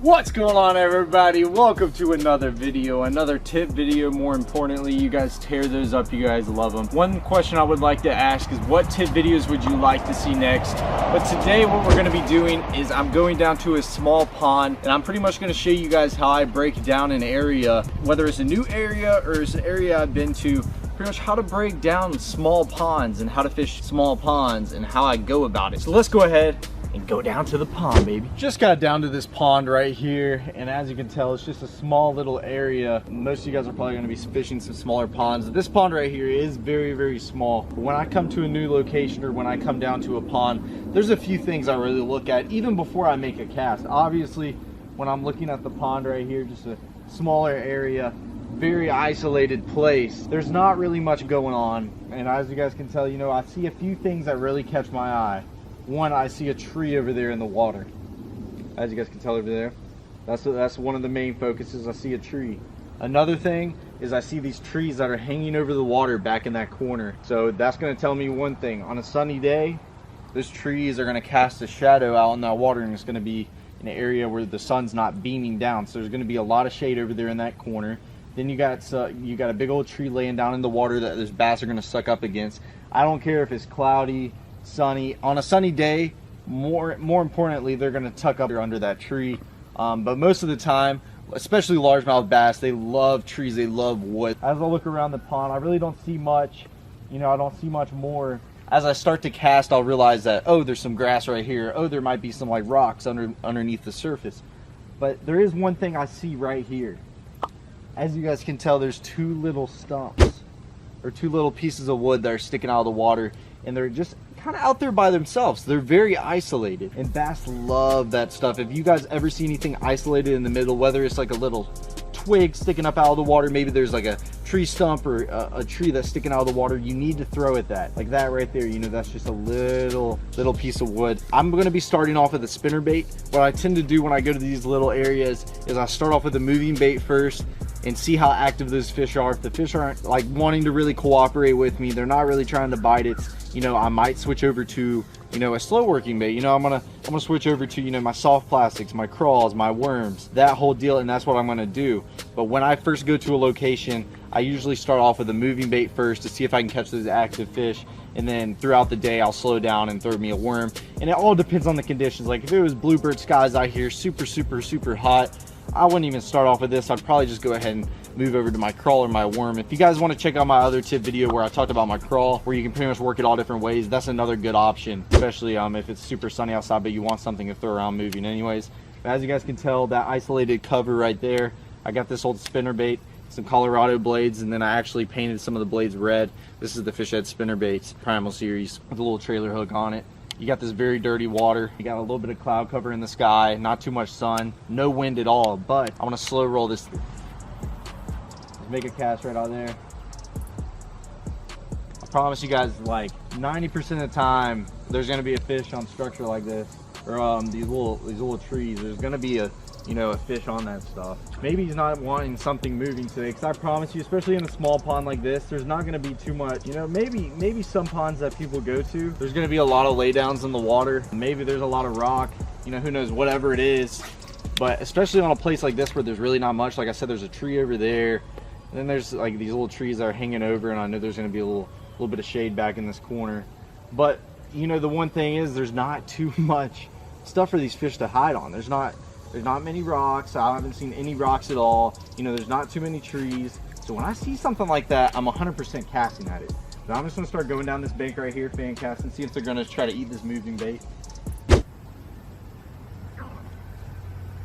What's going on, everybody? Welcome to another video, another tip video. More importantly, you guys tear those up, you guys love them. One question I would like to ask is, what tip videos would you like to see next? But today what we're going to be doing is I'm going down to a small pond, and I'm pretty much going to show you guys how I break down an area, whether it's a new area or it's an area I've been to. Pretty much how to break down small ponds and how to fish small ponds and how I go about it. So let's go ahead and go down to the pond, baby. Just got down to this pond right here, and as you can tell, it's just a small little area. Most of you guys are probably going to be fishing some smaller ponds. This pond right here is very, very small. But when I come to a new location or when I come down to a pond, there's a few things I really look at even before I make a cast. Obviously, when I'm looking at the pond right here, just a smaller area, very isolated place, there's not really much going on. And as you guys can tell, you know, I see a few things that really catch my eye. One, I see a tree over there in the water. As you guys can tell over there, that's one of the main focuses. I see a tree. Another thing is I see these trees that are hanging over the water back in that corner. So that's going to tell me one thing. On a sunny day, those trees are going to cast a shadow out in that water, and it's going to be in an area where the sun's not beaming down. So there's going to be a lot of shade over there in that corner. Then you got a big old tree laying down in the water that those bass are going to suck up against. I don't care if it's cloudy, sunny. On a sunny day, more importantly, they're going to tuck up under that tree. But most of the time, especially largemouth bass, they love trees, they love wood. As I look around the pond, I really don't see much. You know, I don't see much more. As I start to cast, I'll realize that, oh, there's some grass right here. Oh, there might be some like rocks underneath the surface. But there is one thing I see right here. As you guys can tell, there's two little stumps or two little pieces of wood that are sticking out of the water, and they're just kind of out there by themselves. They're very isolated, and bass love that stuff. If you guys ever see anything isolated in the middle, whether it's like a little twig sticking up out of the water, maybe there's like a tree stump or a tree that's sticking out of the water, you need to throw at that. Like that right there, you know, that's just a little piece of wood. I'm going to be starting off with a spinner bait. What I tend to do when I go to these little areas is I start off with a moving bait first and see how active those fish are. If the fish aren't like wanting to really cooperate with me, they're not really trying to bite it, you know, I might switch over to, you know, a slow working bait. You know, I'm gonna switch over to, you know, my soft plastics, my crawls, my worms, that whole deal, and that's what I'm gonna do. But when I first go to a location, I usually start off with a moving bait first to see if I can catch those active fish, and then throughout the day I'll slow down and throw me a worm. And it all depends on the conditions. Like if it was bluebird skies out here, super hot, I wouldn't even start off with this. I'd probably just go ahead and move over to my crawl or my worm. If you guys want to check out my other tip video where I talked about my crawl, where you can pretty much work it all different ways, that's another good option, especially if it's super sunny outside but you want something to throw around moving anyways. But as you guys can tell, that isolated cover right there, I got this old spinner bait, some Colorado blades, and then I actually painted some of the blades red. This is the Fish Head spinner baits Primal series with a little trailer hook on it. You got this very dirty water. You got a little bit of cloud cover in the sky, not too much sun, no wind at all, but I want to slow roll this. Let's make a cast right out there. I promise you guys, like 90% of the time, there's going to be a fish on structure like this, or these little trees. There's going to be a fish on that stuff. Maybe he's not wanting something moving today, because I promise you, especially in a small pond like this, there's not going to be too much. You know, maybe some ponds that people go to, there's going to be a lot of laydowns in the water. Maybe there's a lot of rock, you know, who knows, whatever it is. But especially on a place like this where there's really not much, like I said, there's a tree over there, and then there's like these little trees that are hanging over, and I know there's going to be a little bit of shade back in this corner. But you know, the one thing is, there's not too much stuff for these fish to hide on. There's not many rocks. I haven't seen any rocks at all. You know, there's not too many trees. So when I see something like that, I'm 100% casting at it. So I'm just gonna start going down this bank right here, fan casting, see if they're gonna try to eat this moving bait.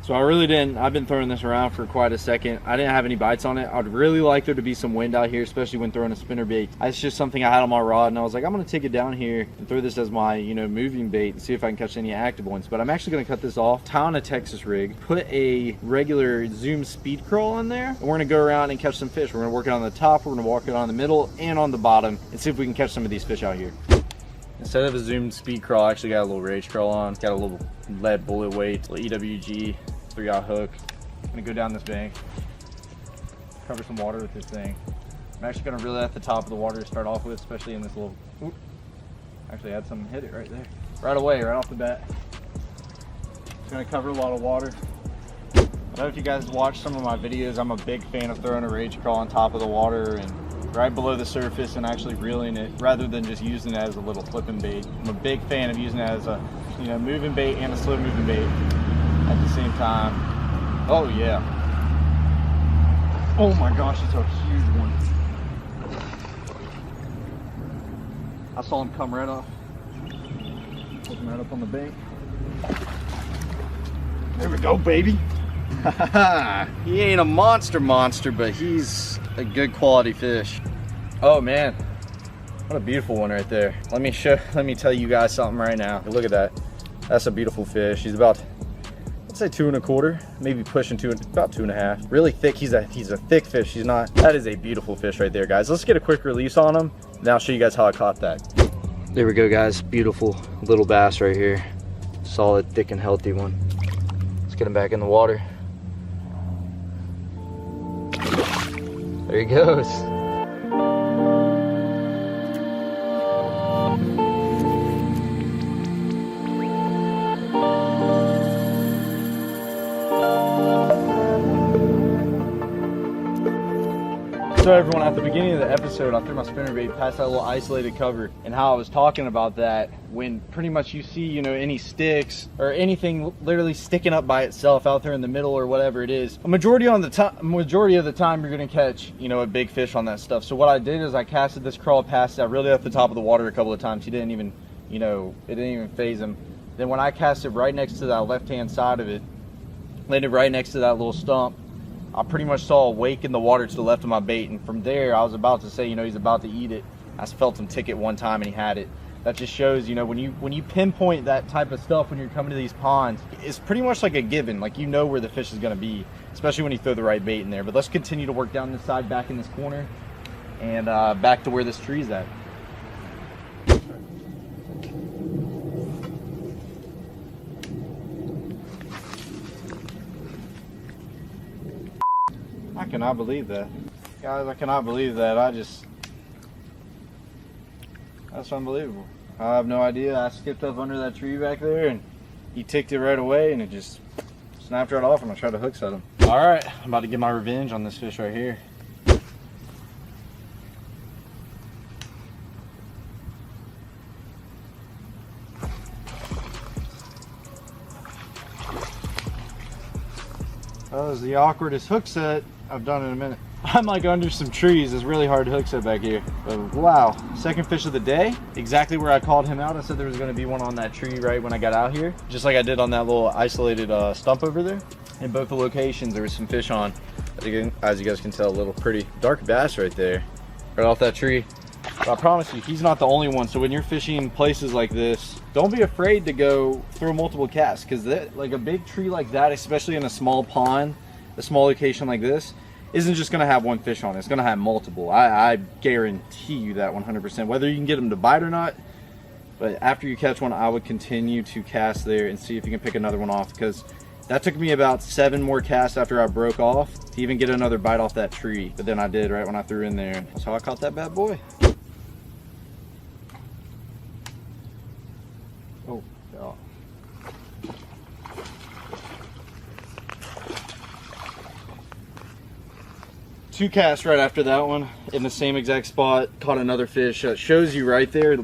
So I've been throwing this around for quite a second. I didn't have any bites on it. I'd really like there to be some wind out here, especially when throwing a spinner bait. It's just something I had on my rod, and I was like, I'm gonna take it down here and throw this as my, you know, moving bait and see if I can catch any active ones. But I'm actually gonna cut this off, tie on a Texas rig, put a regular Zoom speed crawl in there, and we're gonna go around and catch some fish. We're gonna work it on the top, we're gonna walk it on the middle and on the bottom, and see if we can catch some of these fish out here. Instead of a Zoom speed crawl, I actually got a little rage crawl on. It's got a little lead bullet weight, little EWG 3-aught hook. I'm gonna go down this bank, cover some water with this thing. I'm actually gonna reel it at the top of the water to start off with, especially in this little, actually had something hit it right there. Right away, right off the bat. It's gonna cover a lot of water. I don't know if you guys watch some of my videos, I'm a big fan of throwing a rage crawl on top of the water and right below the surface and actually reeling it rather than just using it as a little flipping bait. I'm a big fan of using it as a, you know, moving bait and a slow moving bait at the same time. Oh yeah. Oh my gosh, it's a huge one. I saw him come right off. Looking right up on the bank. There we go, baby. He ain't a monster, but he's a good quality fish. Oh man, what a beautiful one right there. Let me tell you guys something right now. Look at that. That's a beautiful fish. He's about, let's say 2 1/4, maybe pushing about 2 1/2. Really thick. He's a thick fish. He's not. That is a beautiful fish right there, guys. Let's get a quick release on him, and I'll show you guys how I caught that. There we go, guys. Beautiful little bass right here. Solid, thick, and healthy one. Let's get him back in the water. There he goes. So everyone, at the beginning of the episode, I threw my spinnerbait past that little isolated cover, and how I was talking about that when pretty much you see, you know, any sticks or anything literally sticking up by itself out there in the middle or whatever it is, majority of the time you're gonna catch, you know, a big fish on that stuff. So what I did is I casted this crawl past that really at the top of the water a couple of times. He didn't even, you know, it didn't even phase him. Then when I cast it right next to that left-hand side of it, landed right next to that little stump, I pretty much saw a wake in the water to the left of my bait, and from there I was about to say, you know, he's about to eat it. I felt him tick it one time and he had it. That just shows, you know, when you pinpoint that type of stuff when you're coming to these ponds, it's pretty much like a given. Like, you know where the fish is going to be, especially when you throw the right bait in there. But let's continue to work down this side, back in this corner, and back to where this tree's at. I cannot believe that. Guys, I cannot believe that. That's unbelievable. I have no idea. I skipped up under that tree back there and he ticked it right away and it just snapped right off and I tried to hook set him. All right, I'm about to get my revenge on this fish right here. That was the awkwardest hook set I've done in a minute. I'm like under some trees. It's really hard to hook set back here. But wow, second fish of the day. Exactly where I called him out. I said there was going to be one on that tree right when I got out here. Just like I did on that little isolated stump over there. In both the locations, there was some fish on. As you guys can tell, a little pretty dark bass right there. Right off that tree. But I promise you, he's not the only one. So when you're fishing places like this, don't be afraid to go throw multiple casts. Because like a big tree like that, especially in a small pond, a small location like this, isn't just going to have one fish on it. It's going to have multiple. I guarantee you that 100%. Whether you can get them to bite or not, but after you catch one, I would continue to cast there and see if you can pick another one off, because that took me about 7 more casts after I broke off to even get another bite off that tree. But then I did right when I threw in there. That's how I caught that bad boy. Oh, God. Two casts right after that one in the same exact spot, caught another fish. Shows you right there.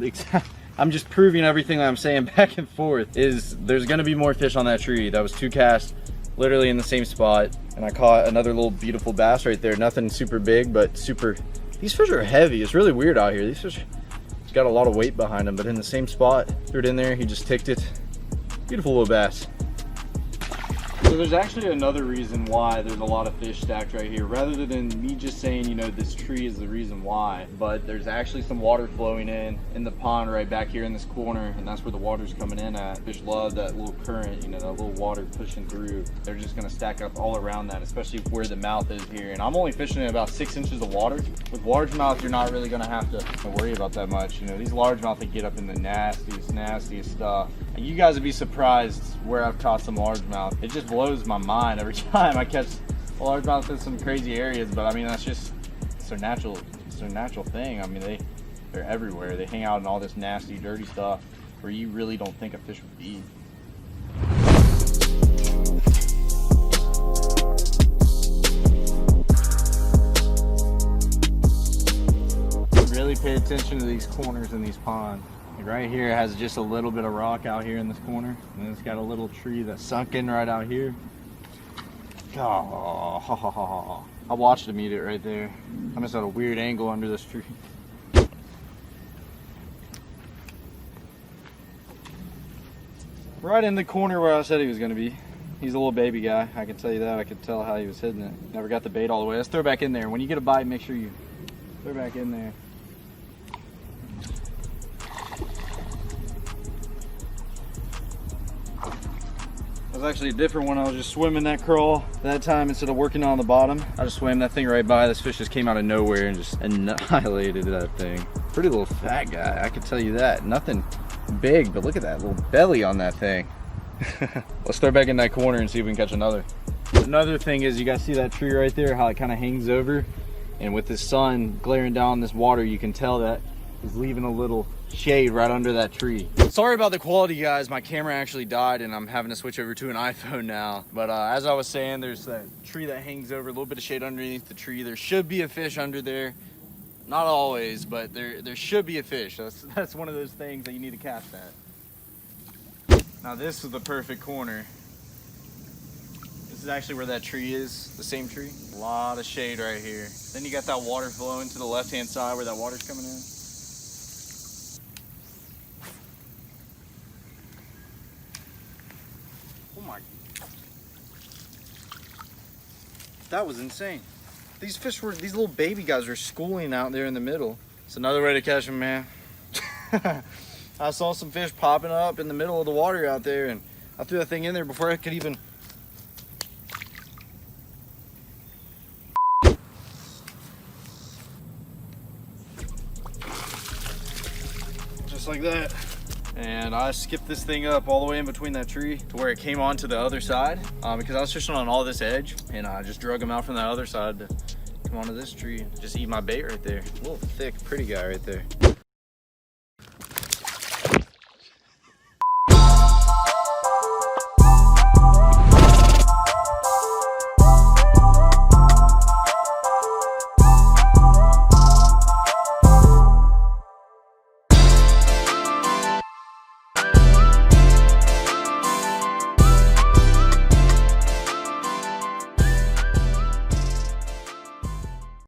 I'm just proving everything that I'm saying back and forth. Is there's gonna be more fish on that tree. That was 2 casts literally in the same spot, and I caught another little beautiful bass right there. Nothing super big, but super, these fish are heavy. It's really weird out here. These fish, it's got a lot of weight behind them, but in the same spot, threw it in there, he just ticked it. Beautiful little bass. So there's actually another reason why there's a lot of fish stacked right here, rather than me just saying, you know, this tree is the reason why. But there's actually some water flowing in the pond right back here in this corner, and that's where the water's coming in at. Fish love that little current, you know, that little water pushing through. They're just gonna stack up all around that, especially where the mouth is here. And I'm only fishing in about 6 inches of water. With largemouth, you're not really gonna have to worry about that much. You know, these largemouth, they get up in the nastiest stuff. And you guys would be surprised where I've caught some largemouth. It just blows my mind every time I catch a largemouth in some crazy areas. But I mean, that's just, it's their natural thing. I mean, they're everywhere. They hang out in all this nasty, dirty stuff where you really don't think a fish would be. pay attention to these corners in these ponds. Like right here it has just a little bit of rock out here in this corner, and then it's got a little tree that's sunk in right out here. Oh, I watched him eat it right there. I'm just at a weird angle under this tree. Right in the corner where I said he was going to be. He's a little baby guy, I can tell you that. I could tell how he was hitting it. Never got the bait all the way. Let's throw it back in there. When you get a bite, make sure you throw it back in there. It was actually a different one. I was just swimming that crawl that time instead of working on the bottom. I just swam that thing right by. This fish just came out of nowhere and just annihilated that thing. Pretty little fat guy, I can tell you that. Nothing big, but look at that little belly on that thing. Let's throw it back in that corner and see if we can catch another. Another thing is, you guys see that tree right there, how it kind of hangs over, and with the sun glaring down this water, you can tell that it's leaving a little shade right under that tree. Sorry about the quality, guys. My camera actually died and I'm having to switch over to an iPhone now. But as I was saying, there's that tree that hangs over, a little bit of shade underneath the tree. There should be a fish under there. Not always, but there should be a fish. That's one of those things that you need to cast at. Now this is the perfect corner. This is actually where that tree is, the same tree. A lot of shade right here. Then you got that water flowing to the left-hand side where that water's coming in. Oh my. That was insane. These fish were, these little baby guys were schooling out there in the middle. It's another way to catch them, man. I saw some fish popping up in the middle of the water out there, and I threw that thing in there before I could even. Just like that. And I skipped this thing up all the way in between that tree to where it came onto the other side, because I was fishing on all this edge, and I just drug him out from that other side to come onto this tree and just eat my bait right there. A little thick, pretty guy right there.